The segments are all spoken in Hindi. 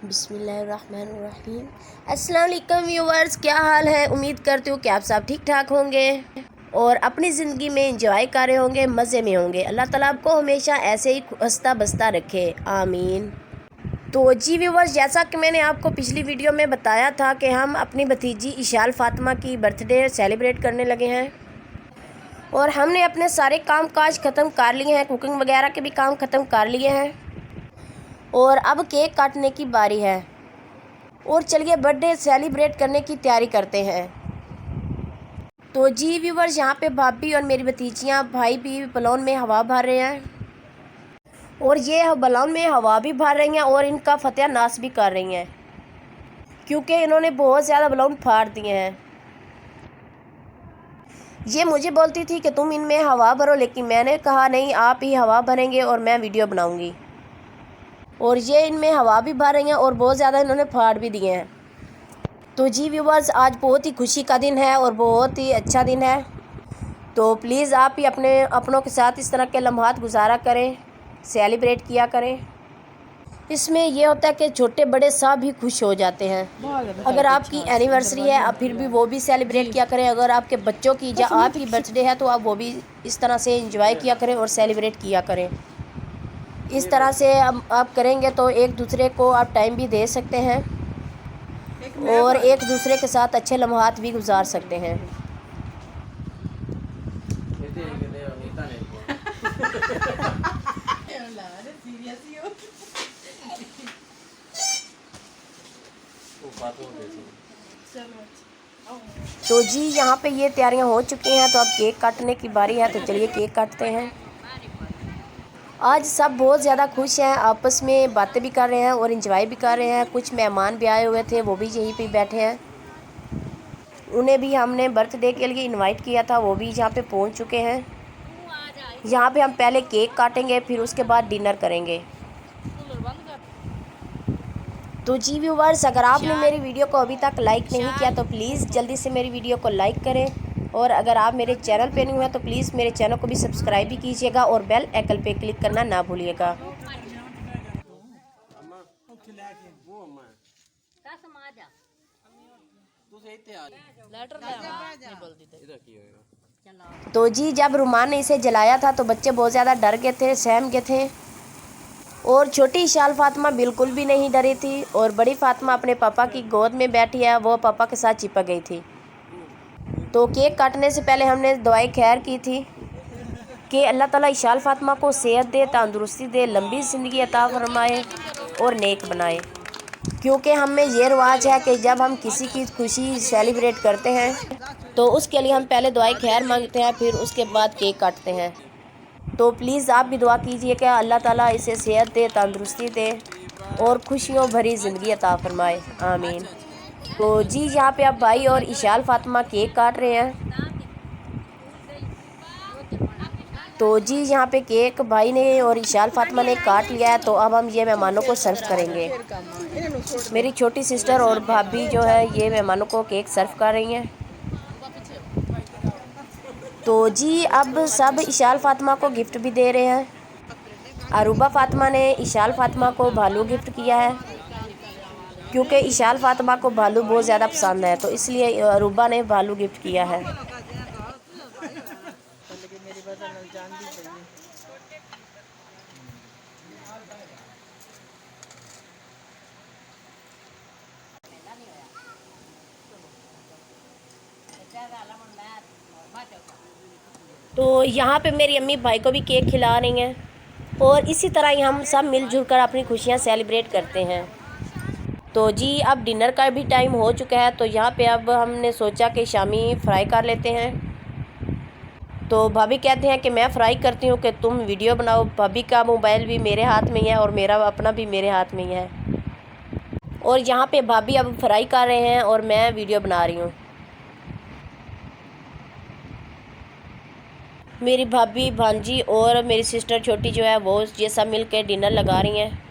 बिस्मिल्लाहिर्रहमानिर्रहीम। अस्सलाम वालेकुम व्यूअर्स, क्या हाल है। उम्मीद करती हूँ कि आप सब ठीक ठाक होंगे और अपनी ज़िंदगी में इंजॉय कर रहे होंगे, मज़े में होंगे। अल्लाह ताला आपको हमेशा ऐसे ही हंसता बसता रखे, आमीन। तो जी व्यूअर्स, जैसा कि मैंने आपको पिछली वीडियो में बताया था कि हम अपनी भतीजी इशाल फ़ातिमा की बर्थडे सेलिब्रेट करने लगे हैं और हमने अपने सारे काम काज ख़त्म कर लिए हैं, कुकिंग वगैरह के भी काम ख़त्म कर लिए हैं और अब केक काटने की बारी है। और चलिए बर्थडे सेलिब्रेट करने की तैयारी करते हैं। तो जी व्यूवर्स, यहाँ पे भाभी और मेरी भतीजियाँ भाई भी बलून में हवा भर रहे हैं और ये बलून में हवा भी भर रही हैं और इनका फतेह नाश भी कर रही हैं क्योंकि इन्होंने बहुत ज़्यादा बलून फाड़ दिए हैं। ये मुझे बोलती थी कि तुम इनमें हवा भरो, लेकिन मैंने कहा नहीं, आप ही हवा भरेंगे और मैं वीडियो बनाऊंगी। और ये इनमें हवा भी भर रही हैं और बहुत ज़्यादा इन्होंने फाड़ भी दिए हैं। तो जी व्यूवर्स, आज बहुत ही खुशी का दिन है और बहुत ही अच्छा दिन है। तो प्लीज़ आप ही अपनों के साथ इस तरह के लम्हात गुजारा करें, सेलिब्रेट किया करें। इसमें यह होता है कि छोटे बड़े सब भी खुश हो जाते हैं। अगर आपकी एनिवर्सरी है आप फिर भी वो भी सेलिब्रेट किया करें। अगर आपके बच्चों की या आपकी बर्थडे है तो आप वो भी इस तरह से एंजॉय किया करें और सेलिब्रेट किया करें। इस तरह से आप करेंगे तो एक दूसरे को आप टाइम भी दे सकते हैं और एक दूसरे के साथ अच्छे लम्हात भी गुजार सकते हैं। तो जी यहाँ पे ये तैयारियां हो चुकी हैं, तो अब केक काटने की बारी है। तो चलिए केक काटते हैं। आज सब बहुत ज़्यादा खुश हैं, आपस में बातें भी कर रहे हैं और इंजॉय भी कर रहे हैं। कुछ मेहमान भी आए हुए थे, वो भी यहीं पे बैठे हैं। उन्हें भी हमने बर्थडे के लिए इनवाइट किया था, वो भी यहाँ पे पहुँच चुके हैं। यहाँ पे हम पहले केक काटेंगे, फिर उसके बाद डिनर करेंगे। तो जी व्यूवर्स, अगर आपने मेरी वीडियो को अभी तक लाइक नहीं किया तो प्लीज़ जल्दी से मेरी वीडियो को लाइक करें और अगर आप मेरे चैनल पे नहीं हैं तो प्लीज़ मेरे चैनल को भी सब्सक्राइब भी कीजिएगा और बेल आइकन पे क्लिक करना ना भूलिएगा। तो जी जब रुमान ने इसे जलाया था तो बच्चे बहुत ज़्यादा डर गए थे, सहम गए थे और छोटी इशाल फातिमा बिल्कुल भी नहीं डरी थी और बड़ी फातिमा अपने पापा की गोद में बैठी है, वो पापा के साथ चिपक गई थी। तो केक काटने से पहले हमने दुआएं खैर की थी कि अल्लाह ताला इशाल फातिमा को सेहत दे, तंदुरुस्ती दे, लंबी ज़िंदगी अता फरमाए और नेक बनाए। क्योंकि हम में ये रिवाज है कि जब हम किसी की खुशी सेलिब्रेट करते हैं तो उसके लिए हम पहले दुआएं खैर मांगते हैं, फिर उसके बाद केक काटते हैं। तो प्लीज़ आप भी दुआ कीजिए कि अल्लाह ताला इसे सेहत दे, तंदुरुस्ती दे और खुशियों भरी ज़िंदगी अता फरमाए, आमीन। तो जी यहाँ पे अब भाई और इशाल फातिमा केक काट रहे हैं। तो जी यहाँ पे केक भाई ने और इशाल फातिमा ने काट लिया है। तो अब हम ये मेहमानों को सर्व करेंगे। मेरी छोटी सिस्टर और भाभी जो है ये मेहमानों को केक सर्व कर रही हैं। तो जी अब सब इशाल फातिमा को गिफ्ट भी दे रहे हैं। अरूबा फातिमा ने इशाल फातिमा को भालू गिफ्ट किया है क्योंकि इशाल फातिमा को भालू बहुत ज़्यादा पसंद है, तो इसलिए अरूबा ने भालू गिफ्ट किया है। तो यहाँ पे मेरी अम्मी भाई को भी केक खिला रही हैं और इसी तरह ही हम सब मिलजुल कर अपनी खुशियाँ सेलिब्रेट करते हैं। तो जी अब डिनर का भी टाइम हो चुका है, तो यहाँ पे अब हमने सोचा कि शामी फ्राई कर लेते हैं। तो भाभी कहते हैं कि मैं फ्राई करती हूँ कि तुम वीडियो बनाओ। भाभी का मोबाइल भी मेरे हाथ में ही है और मेरा अपना भी मेरे हाथ में ही है। और यहाँ पे भाभी अब फ्राई कर रहे हैं और मैं वीडियो बना रही हूँ। मेरी भाभी, भांजी और मेरी सिस्टर छोटी जो है वो ये सब मिल के डिनर लगा रही हैं।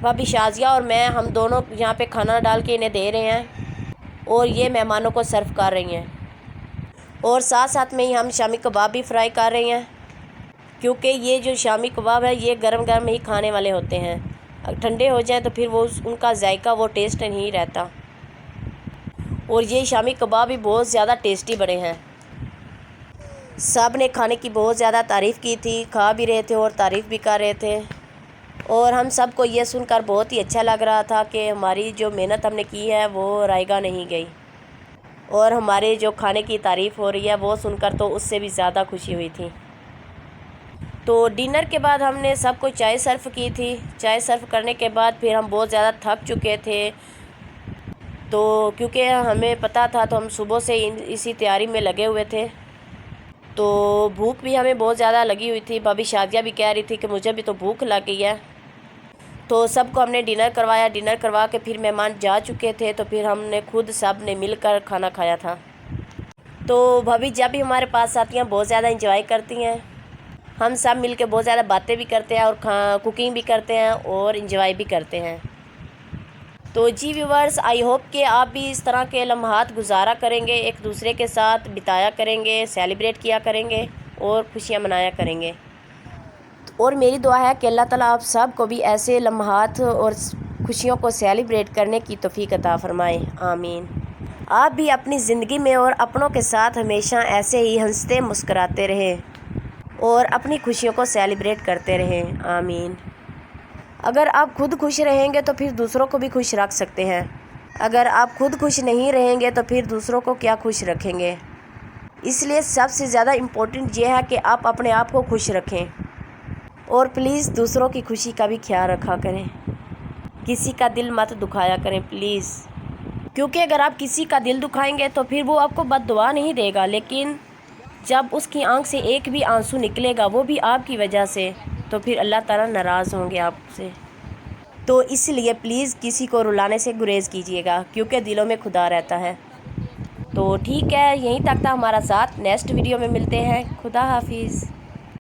भाभी शाजिया और मैं, हम दोनों यहाँ पे खाना डाल के इन्हें दे रहे हैं और ये मेहमानों को सर्व कर रही हैं। और साथ साथ में ही हम शामी कबाब भी फ्राई कर रहे हैं क्योंकि ये जो शामी कबाब है ये गरम गरम ही खाने वाले होते हैं। ठंडे हो जाए तो फिर वो उनका जायका वो टेस्ट नहीं रहता। और ये शामी कबाब भी बहुत ज़्यादा टेस्टी बने हैं। सब ने खाने की बहुत ज़्यादा तारीफ़ की थी, खा भी रहे थे और तारीफ़ भी कर रहे थे। और हम सब को ये सुनकर बहुत ही अच्छा लग रहा था कि हमारी जो मेहनत हमने की है वो रायगा नहीं गई। और हमारे जो खाने की तारीफ़ हो रही है वो सुनकर तो उससे भी ज़्यादा खुशी हुई थी। तो डिनर के बाद हमने सबको चाय सर्व की थी। चाय सर्व करने के बाद फिर हम बहुत ज़्यादा थक चुके थे, तो क्योंकि हमें पता था तो हम सुबह से इसी तैयारी में लगे हुए थे। तो भूख भी हमें बहुत ज़्यादा लगी हुई थी। भाभी शादिया भी कह रही थी कि मुझे भी तो भूख लग गई है। तो सबको हमने डिनर करवाया। डिनर करवा के फिर मेहमान जा चुके थे तो फिर हमने खुद सब ने मिलकर खाना खाया था। तो भाभी जब भी हमारे पास आती हैं बहुत ज़्यादा इंजॉय करती हैं। हम सब मिलके बहुत ज़्यादा बातें भी करते हैं और कुकिंग भी करते हैं और इंजॉय भी करते हैं। तो जी व्यूवर्स, आई होप कि आप भी इस तरह के लम्हात गुजारा करेंगे, एक दूसरे के साथ बिताया करेंगे, सेलिब्रेट किया करेंगे और खुशियाँ मनाया करेंगे। और मेरी दुआ है कि अल्लाह ताला आप सब को भी ऐसे लम्हात और खुशियों को सेलिब्रेट करने की तौफीक अता फ़रमाए, आमीन। आप भी अपनी ज़िंदगी में और अपनों के साथ हमेशा ऐसे ही हंसते मुस्कराते रहें और अपनी खुशियों को सेलिब्रेट करते रहें, आमीन। अगर आप खुद खुश रहेंगे तो फिर दूसरों को भी खुश रख सकते हैं। अगर आप खुद खुश नहीं रहेंगे तो फिर दूसरों को क्या खुश रखेंगे। इसलिए सबसे ज़्यादा इम्पोर्टेंट ये है कि आप अपने आप को खुश रखें और प्लीज़ दूसरों की खुशी का भी ख्याल रखा करें। किसी का दिल मत दुखाया करें प्लीज़, क्योंकि अगर आप किसी का दिल दुखाएंगे तो फिर वो आपको बद्दुआ नहीं देगा, लेकिन जब उसकी आंख से एक भी आंसू निकलेगा वो भी आपकी वजह से, तो फिर अल्लाह ताला नाराज़ होंगे आपसे। तो इसलिए प्लीज़ किसी को रुलाने से गुरेज़ कीजिएगा, क्योंकि दिलों में खुदा रहता है। तो ठीक है, यहीं तक था हमारा साथ। नेक्स्ट वीडियो में मिलते हैं। खुदा हाफिज़।